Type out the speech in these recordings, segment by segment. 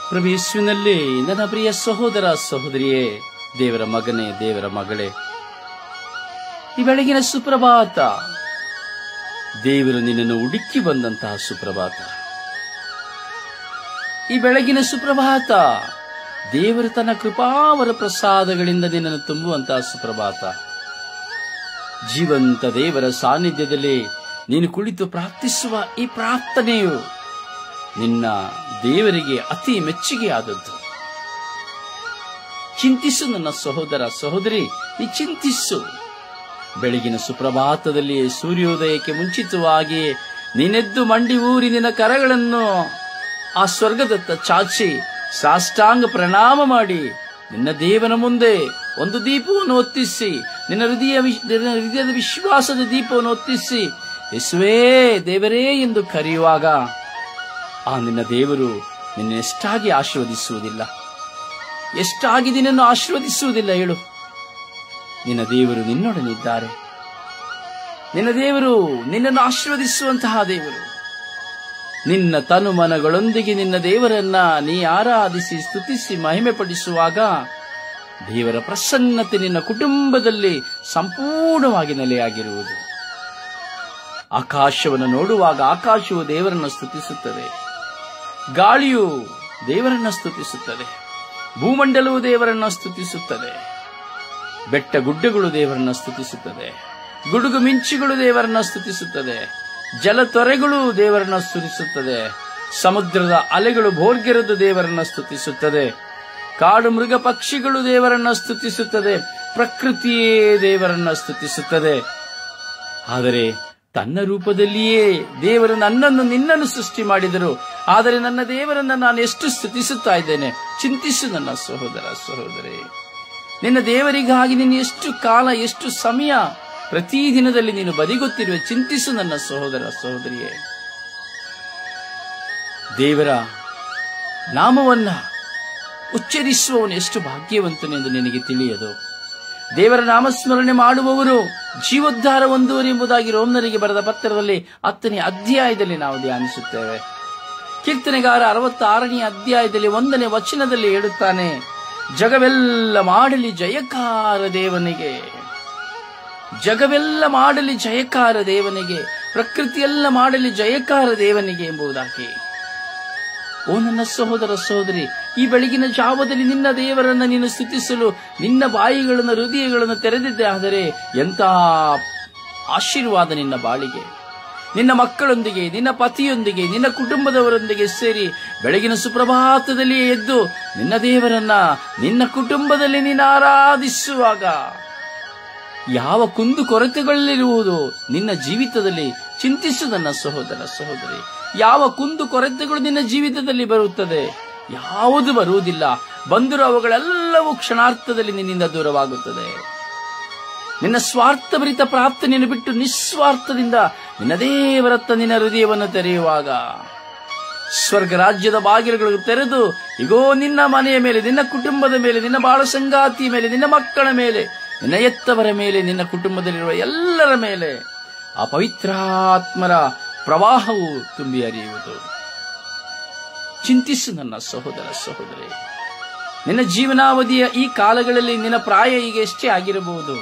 ಪ್ರಭು ಯೇಸುವಿನಲ್ಲಿ ನನ್ನ ಪ್ರಿಯ ಸಹೋದರ ಸಹೋದರಿಯೇ, ದೇವರ ಮಗನೇ, ದೇವರ ಮಗಳೇ, ಈ ಬೆಳಗಿನ ಸುಪ್ರಭಾತ ದೇವರು ನಿನ್ನನ್ನು ಹುಡುಕಿ ಬಂದಂತಹ ಸುಪ್ರಭಾತ. ಈ ಬೆಳಗಿನ ಸುಪ್ರಭಾತ ದೇವರು ತನ್ನ ಕೃಪಾವರ ಪ್ರಸಾದಗಳಿಂದ ನಿನ್ನನ್ನು ತುಂಬುವಂತಹ ಸುಪ್ರಭಾತ. ಜೀವಂತ ದೇವರ ಸಾನ್ನಿಧ್ಯದಲ್ಲಿ ನೀನು ಕುಳಿತು ಪ್ರಾರ್ಥಿಸುವ ಈ ಪ್ರಾರ್ಥನೆಯು ನಿನ್ನ ದೇವರಿಗೆ ಅತಿ ಮೆಚ್ಚುಗೆಯಾದದ್ದು. ಚಿಂತಿಸು ನನ್ನ ಸಹೋದರ ಸಹೋದರಿ, ನೀ ಚಿಂತಿಸು. ಬೆಳಗಿನ ಸುಪ್ರಭಾತದಲ್ಲಿ ಸೂರ್ಯೋದಯಕ್ಕೆ ಮುಂಚಿತವಾಗಿ ನೀನೆದ್ದು ಮಂಡಿ ಊರಿ ನಿನ್ನ ಕರಗಳನ್ನು ಆ ಸ್ವರ್ಗದತ್ತ ಚಾಚಿ ಸಾಷ್ಟಾಂಗ ಪ್ರಣಾಮ ಮಾಡಿ ನಿನ್ನ ದೇವನ ಮುಂದೆ ಒಂದು ದೀಪವನ್ನು ಹೊತ್ತಿಸಿ, ನಿನ್ನ ಹೃದಯದ ವಿಶ್ವಾಸದ ದೀಪವನ್ನು ಹೊತ್ತಿಸಿ ಯೇಸುವೇ, ದೇವರೇ ಎಂದು ಕರೆಯುವಾಗ ಆ ನಿನ್ನ ದೇವರು ನಿನ್ನ ಎಷ್ಟಾಗಿ ಆಶೀರ್ವದಿಸುವುದಿಲ್ಲ, ಎಷ್ಟಾಗಿ ನಿನ್ನನ್ನು ಆಶೀರ್ವದಿಸುವುದಿಲ್ಲ ಹೇಳು. ನಿನ್ನ ದೇವರು ನಿನ್ನೊಡನಿದ್ದಾರೆ. ನಿನ್ನ ದೇವರು ನಿನ್ನನ್ನು ಆಶೀರ್ವದಿಸುವಂತಹ ದೇವರು. ನಿನ್ನ ತನು ಮನಗಳೊಂದಿಗೆ ನಿನ್ನ ದೇವರನ್ನ ನೀ ಆರಾಧಿಸಿ ಸ್ತುತಿಸಿ ಮಹಿಮೆ ಪಡಿಸುವಾಗ ದೇವರ ಪ್ರಸನ್ನತೆ ನಿನ್ನ ಕುಟುಂಬದಲ್ಲಿ ಸಂಪೂರ್ಣವಾಗಿ ನೆಲೆಯಾಗಿರುವುದು. ಆಕಾಶವನ್ನು ನೋಡುವಾಗ ಆಕಾಶವು ದೇವರನ್ನು ಸ್ತುತಿಸುತ್ತದೆ, ಗಾಳಿಯು ದೇವರನ್ನು ಸ್ತುತಿಸುತ್ತದೆ, ಭೂಮಂಡಲವು ದೇವರನ್ನು ಸ್ತುತಿಸುತ್ತದೆ, ಬೆಟ್ಟ ಗುಡ್ಡಗಳು ದೇವರನ್ನು ಸ್ತುತಿಸುತ್ತದೆ, ಗುಡುಗು ಮಿಂಚುಗಳು ದೇವರನ್ನು ಸ್ತುತಿಸುತ್ತದೆ, ಜಲತೊರೆಗಳು ದೇವರನ್ನು ಸ್ತುತಿಸುತ್ತದೆ, ಸಮುದ್ರದ ಅಲೆಗಳು ಭೋರ್ಗೆರೆದು ದೇವರನ್ನು ಸ್ತುತಿಸುತ್ತದೆ, ಕಾಡು ಮೃಗ ಪಕ್ಷಿಗಳು ದೇವರನ್ನು ಸ್ತುತಿಸುತ್ತದೆ, ಪ್ರಕೃತಿಯೇ ದೇವರನ್ನು ಸ್ತುತಿಸುತ್ತದೆ. ಆದರೆ ತನ್ನ ರೂಪದಲ್ಲಿಯೇ ದೇವರು ನನ್ನನ್ನು ನಿನ್ನನ್ನು ಸೃಷ್ಟಿ ಮಾಡಿದರು. ಆದರೆ ನನ್ನ ದೇವರನ್ನ ನಾನು ಎಷ್ಟು ಸ್ತುತಿಸುತ್ತಾ ಇದ್ದೇನೆ. ಚಿಂತಿಸು ನನ್ನ ಸಹೋದರ ಸಹೋದರಿ, ನಿನ್ನ ದೇವರಿಗಾಗಿ ನೀನು ಎಷ್ಟು ಕಾಲ, ಎಷ್ಟು ಸಮಯ ಪ್ರತಿದಿನದಲ್ಲಿ ನೀನು ಬದಿಗೊತ್ತಿರುವೆ. ಚಿಂತಿಸು ನನ್ನ ಸಹೋದರ ಸಹೋದರಿಯೇ. ದೇವರ ನಾಮವನ್ನ ಉಚ್ಚರಿಸುವವನು ಎಷ್ಟು ಭಾಗ್ಯವಂತನೆಂದು ನಿನಗೆ ತಿಳಿಯದು. ದೇವರ ನಾಮಸ್ಮರಣೆ ಮಾಡುವವರು ಜೀವೋದ್ಧಾರ ಹೊಂದುವರು ಎಂಬುದಾಗಿ ರೋಮನರಿಗೆ ಬರೆದ ಪತ್ರದಲ್ಲಿ 10ನೇ ಅಧ್ಯಾಯದಲ್ಲಿ ನಾವು ಧ್ಯಾನಿಸುತ್ತೇವೆ. ಕೀರ್ತನೆಗಾರ 66ನೇ ಅಧ್ಯಾಯದಲ್ಲಿ 1ನೇ ವಚನದಲ್ಲಿ ಹೇಳುತ್ತಾನೆ, ಜಗವೆಲ್ಲ ಮಾಡಲಿ ಜಯಕಾರ ದೇವನಿಗೆ, ಜಗವೆಲ್ಲ ಮಾಡಲಿ ಜಯಕಾರ ದೇವನಿಗೆ, ಪ್ರಕೃತಿಯೆಲ್ಲ ಮಾಡಲಿ ಜಯಕಾರ ದೇವನಿಗೆ ಎಂಬುದಾಗಿ. ಓ ನನ್ನ ಸಹೋದರ ಸಹೋದರಿ, ಈ ಬೆಳಗಿನ ಜಾವದಲ್ಲಿ ನಿನ್ನ ದೇವರನ್ನ ನೀನು ಸ್ತುತಿಸಲು ನಿನ್ನ ಬಾಯಿಗಳನ್ನು, ಹೃದಯಗಳನ್ನು ತೆರೆದಿದ್ದೆ ಆದರೆ ಎಂತಹ ಆಶೀರ್ವಾದ ನಿನ್ನ ಬಾಳಿಗೆ. ನಿನ್ನ ಮಕ್ಕಳೊಂದಿಗೆ, ನಿನ್ನ ಪತಿಯೊಂದಿಗೆ, ನಿನ್ನ ಕುಟುಂಬದವರೊಂದಿಗೆ ಸೇರಿ ಬೆಳಗಿನ ಸುಪ್ರಭಾತದಲ್ಲಿ ಎದ್ದು ನಿನ್ನ ದೇವರನ್ನ ನಿನ್ನ ಕುಟುಂಬದಲ್ಲಿ ನೀನು ಆರಾಧಿಸುವಾಗ ಯಾವ ಕುಂದು ಕೊರತೆಗಳಿರುವುದು ನಿನ್ನ ಜೀವಿತದಲ್ಲಿ. ಚಿಂತಿಸು ನನ್ನ ಸಹೋದರ ಸಹೋದರಿ, ಯಾವ ಕುಂದು ಕೊರತೆಗಳು ನಿನ್ನ ಜೀವಿತದಲ್ಲಿ ಬರುತ್ತದೆ? ಯಾವುದು ಬರುವುದಿಲ್ಲ. ಬಂದರೂ ಅವುಗಳೆಲ್ಲವೂ ಕ್ಷಣಾರ್ಥದಲ್ಲಿ ನಿನ್ನಿಂದ ದೂರವಾಗುತ್ತದೆ. ನಿನ್ನ ಸ್ವಾರ್ಥಭರಿತ ಪ್ರಾರ್ಥನೆಯನ್ನು ಬಿಟ್ಟು ನಿಸ್ವಾರ್ಥದಿಂದ ನಿನ್ನ ದೇವರತ್ತ ನಿನ್ನ ಹೃದಯವನ್ನು ತೆರೆಯುವಾಗ ಸ್ವರ್ಗ ರಾಜ್ಯದ ಬಾಗಿಲುಗಳು ತೆರೆದು ಇಗೋ ನಿನ್ನ ಮನೆಯ ಮೇಲೆ, ನಿನ್ನ ಕುಟುಂಬದ ಮೇಲೆ, ನಿನ್ನ ಬಾಳ ಸಂಗಾತಿಯ ಮೇಲೆ, ನಿನ್ನ ಮಕ್ಕಳ ಮೇಲೆ, ನಿನ್ನ ಎತ್ತವರ ಮೇಲೆ, ನಿನ್ನ ಕುಟುಂಬದಲ್ಲಿರುವ ಎಲ್ಲರ ಮೇಲೆ ಆ ಪವಿತ್ರಾತ್ಮರ ಪ್ರವಾಹವು ತುಂಬಿ ಹರಿಯುವುದು. ಚಿಂತಿಸು ನನ್ನ ಸಹೋದರ ಸಹೋದರಿ, ನಿನ್ನ ಜೀವನಾವಧಿಯ ಈ ಕಾಲಗಳಲ್ಲಿ ನಿನ್ನ ಪ್ರಾಯ ಈಗ ಎಷ್ಟೇ ಆಗಿರಬಹುದು.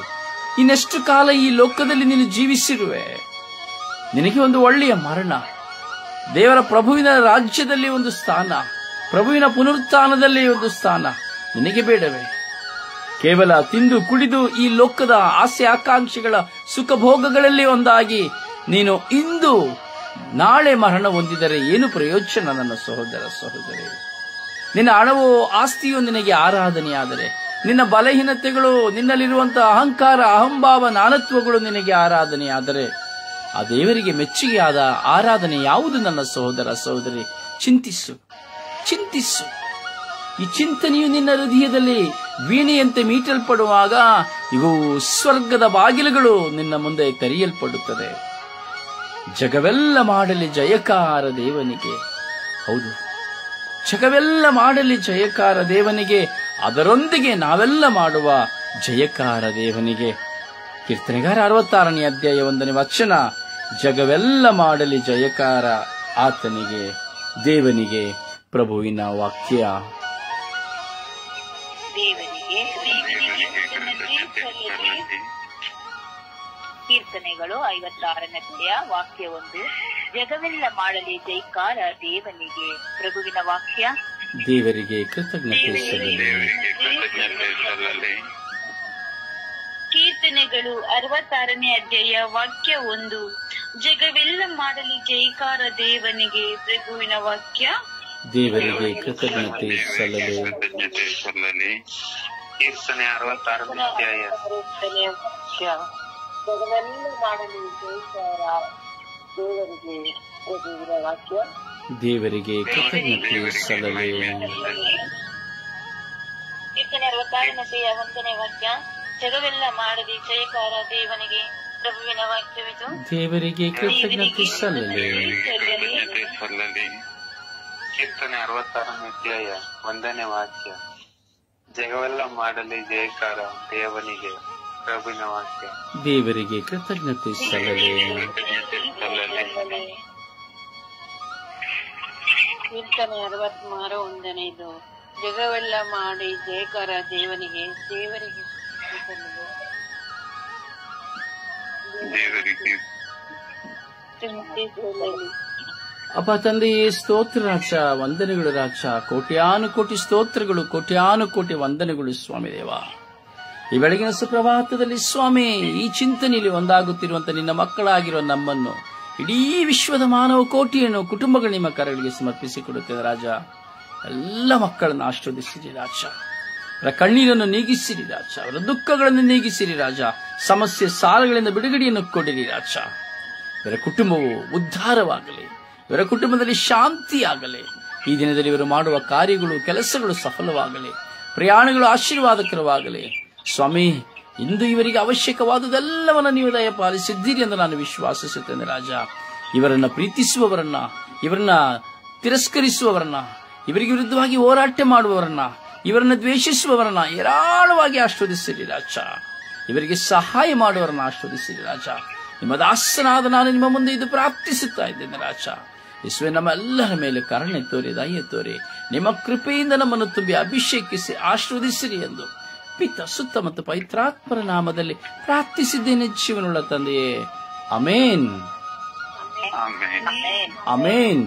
ಇನ್ನೆಷ್ಟು ಕಾಲ ಈ ಲೋಕದಲ್ಲಿ ನೀನು ಜೀವಿಸಿರುವೆ. ನಿನಗೆ ಒಂದು ಒಳ್ಳೆಯ ಮರಣ, ದೇವರ ಪ್ರಭುವಿನ ರಾಜ್ಯದಲ್ಲಿ ಒಂದು ಸ್ಥಾನ, ಪ್ರಭುವಿನ ಪುನರುತ್ಥಾನದಲ್ಲಿ ಒಂದು ಸ್ಥಾನ ನಿನಗೆ ಬೇಡವೇ? ಕೇವಲ ತಿಂದು ಕುಡಿದು ಈ ಲೋಕದ ಆಸೆ ಆಕಾಂಕ್ಷೆಗಳ ಸುಖ ಭೋಗಗಳಲ್ಲಿ ಒಂದಾಗಿ ನೀನು ಇಂದು ನಾಳೆ ಮರಣ ಹೊಂದಿದರೆ ಏನು ಪ್ರಯೋಜನ ನನ್ನ ಸಹೋದರ ಸಹೋದರಿ? ನಿನ್ನ ಹಣವೋ ಆಸ್ತಿಯೋ ನಿನಗೆ ಆರಾಧನೆಯಾದರೆ, ನಿನ್ನ ಬಲಹೀನತೆಗಳು, ನಿನ್ನಲ್ಲಿರುವಂತಹ ಅಹಂಕಾರ, ಅಹಂಭಾವ, ನಾನತ್ವಗಳು ನಿನಗೆ ಆರಾಧನೆಯಾದರೆ ಆ ದೇವರಿಗೆ ಮೆಚ್ಚುಗೆಯಾದ ಆರಾಧನೆ ಯಾವುದು ನನ್ನ ಸಹೋದರ ಸಹೋದರಿ? ಚಿಂತಿಸು, ಚಿಂತಿಸು. ಈ ಚಿಂತನೆಯು ನಿನ್ನ ಹೃದಯದಲ್ಲಿ ವೀಣೆಯಂತೆ ಮೀಟಲ್ಪಡುವಾಗ ಇವು ಸ್ವರ್ಗದ ಬಾಗಿಲುಗಳು ನಿನ್ನ ಮುಂದೆ ತೆರೆಯಲ್ಪಡುತ್ತದೆ. ಜಗವೆಲ್ಲ ಮಾಡಲಿ ಜಯಕಾರ ದೇವನಿಗೆ. ಹೌದು, ಜಗವೆಲ್ಲ ಮಾಡಲಿ ಜಯಕಾರ ದೇವನಿಗೆ, ಅದರೊಂದಿಗೆ ನಾವೆಲ್ಲ ಮಾಡುವ ಜಯಕಾರ ದೇವನಿಗೆ. ಕೀರ್ತನೆಗಾರ 66ನೇ ಅಧ್ಯಾಯ 1ನೇ ವಚನ, ಜಗವೆಲ್ಲ ಮಾಡಲಿ ಜಯಕಾರ ಆತನಿಗೆ, ದೇವನಿಗೆ, ಪ್ರಭುವಿನ ವಾಕ್ಯ. ದೇವರಿಗೆ ಕೀರ್ತನೆಗಳು 56ನೇ ವಾಕ್ಯ 1. ಜಗವೆಲ್ಲ ಮಾಡಲಿ ಜೈಕಾರ ದೇವನಿಗೆ. ಪ್ರಭುವಿನ ವಾಕ್ಯ. ದೇವರಿಗೆ ಕೃತಜ್ಞತೆ ಸಲ್ಲಲಿ. ಕೀರ್ತನೆಗಳು 66ನೇ ವಾಕ್ಯ 1. ಜಗವೆಲ್ಲ ಮಾಡಲಿ ಜೈಕಾರ ದೇವನಿಗೆ. ಪ್ರಭುವಿನ ವಾಕ್ಯ. ದೇವರಿಗೆ ಕೃತಜ್ಞತೆ ಸಲ್ಲಲಿ. ಕೀರ್ತನೆ 66ನೇ ವಾಕ್ಯ. ಜಗವೆಲ್ಲ ಮಾಡಲಿ ಜೈಕಾರ ದೇವರಿಗೆ. ಪ್ರಭುವಿನ ವಾಕ್ಯ. ದೇವರಿಗೆ ಕೃತಜ್ಞತೆ ಸಲ್ಲಲಿ. ಕೀರ್ತನೆ 66ನೇ ವಾಕ್ಯ. ಜಗವೆಲ್ಲ ಮಾಡಲಿ ಜಯಕಾರ ದೇವನಿಗೆ. ಪ್ರಭುವಿನ ವಾಕ್ಯವಿದು. ದೇವರಿಗೆ ಕೃತಜ್ಞತೆ ಸಲ್ಲಲಿ. ಕೀರ್ತನೆ 66ನೇ 1ನೇ ವಾಕ್ಯ. ಜಗವೆಲ್ಲ ಮಾಡಲಿ ಜಯಕಾರ ದೇವನಿಗೆ. ಪ್ರಭುವಿನ ವಾಕ್ಯ. ದೇವರಿಗೆ ಕೃತಜ್ಞತೆ ಸಲ್ಲಲಿ. ಕೀರ್ತನೆ 66 1ನೇದು. ಜಗವೆಲ್ಲ ಮಾಡಿ ಜಯಕಾರ ದೇವನಿಗೆ. ದೇವರಿಗೆ ಅಪ್ಪ ತಂದೆಯೇ, ಸ್ತೋತ್ರ ರಾಕ್ಷ, ವಂದನೆಗಳು ರಾಕ್ಷ. ಕೋಟ್ಯಾನುಕೋಟಿ ಸ್ತೋತ್ರಗಳು, ಕೋಟ್ಯಾನುಕೋಟಿ ವಂದನೆಗಳು ಸ್ವಾಮಿ ದೇವ. ಈ ಬೆಳಗಿನ ಸುಪ್ರಭಾತದಲ್ಲಿ ಸ್ವಾಮಿ, ಈ ಚಿಂತನೆಯಲ್ಲಿ ಒಂದಾಗುತ್ತಿರುವಂತ ನಿನ್ನ ಮಕ್ಕಳಾಗಿರುವ ನಮ್ಮನ್ನು, ಇಡೀ ವಿಶ್ವದ ಮಾನವ ಕೋಟಿಯನ್ನು, ಕುಟುಂಬಗಳು ನಿಮ್ಮ ಕರಗಳಿಗೆ ಸಮರ್ಪಿಸಿಕೊಡುತ್ತೇವೆ ರಾಜ. ಎಲ್ಲ ಮಕ್ಕಳನ್ನು ಆಶೀರ್ವದಿಸಿರಿ ರಾಜ. ಅವರ ಕಣ್ಣೀರನ್ನು ನೀಗಿಸಿರಿ ರಾಜ. ಅವರ ದುಃಖಗಳನ್ನು ನೀಗಿಸಿರಿ ರಾಜ. ಸಮಸ್ಯೆ ಸಾಲಗಳಿಂದ ಬಿಡುಗಡೆಯನ್ನು ಕೊಡಿರಿ ರಾಜ. ಇವರ ಕುಟುಂಬವು ಉದ್ಧಾರವಾಗಲಿ. ಇವರ ಕುಟುಂಬದಲ್ಲಿ ಶಾಂತಿ ಆಗಲಿ. ಈ ದಿನದಲ್ಲಿ ಇವರು ಮಾಡುವ ಕಾರ್ಯಗಳು, ಕೆಲಸಗಳು ಸಫಲವಾಗಲಿ. ಪ್ರಯಾಣಗಳು ಆಶೀರ್ವಾದಕರವಾಗಲಿ. ಸ್ವಾಮಿ, ಇಂದು ಇವರಿಗೆ ಅವಶ್ಯಕವಾದುದೆಲ್ಲವನ್ನ ನೀವು ದಯಪಾಲಿಸಿದ್ದೀರಿ ಎಂದು ನಾನು ವಿಶ್ವಾಸಿಸುತ್ತೇನೆ ರಾಜ. ಇವರನ್ನ ಪ್ರೀತಿಸುವವರನ್ನ, ಇವರನ್ನ ತಿರಸ್ಕರಿಸುವವರನ್ನ, ಇವರಿಗೆ ವಿರುದ್ಧವಾಗಿ ಹೋರಾಟ ಮಾಡುವವರನ್ನ, ಇವರನ್ನ ದ್ವೇಷಿಸುವವರನ್ನ ಏರಾಳವಾಗಿ ಆಶೀರ್ವದಿಸಿರಿ ರಾಜ. ಇವರಿಗೆ ಸಹಾಯ ಮಾಡುವವರನ್ನ ಆಶೀರ್ವದಿಸಿರಿ ರಾಜ. ನಿಮ್ಮ ದಾಸನಾದ ನಾನು ನಿಮ್ಮ ಮುಂದೆ ಇದು ಪ್ರಾರ್ಥಿಸುತ್ತಾ ಇದ್ದೇನೆ ರಾಜ. ಯೇಸುವೆ, ನಮ್ಮೆಲ್ಲರ ಮೇಲೆ ಕರುಣೆ ತೋರಿ, ದಯೆ ತೋರಿ, ನಿಮ್ಮ ಕೃಪೆಯಿಂದ ನಮ್ಮನ್ನು ತುಂಬಿ ಅಭಿಷೇಕಿಸಿ ಆಶೀರ್ವದಿಸಿರಿ ಎಂದು ಪಿತ, ಸುತ್ತ ಮತ್ತು ಪವಿತ್ರಾತ್ಮರ ನಾಮದಲ್ಲಿ ಪ್ರಾರ್ಥಿಸಿದ್ದೇನೆ ಜೀವನುಳ್ಳ ತಂದೆಯೇ. Amen, amen, amen.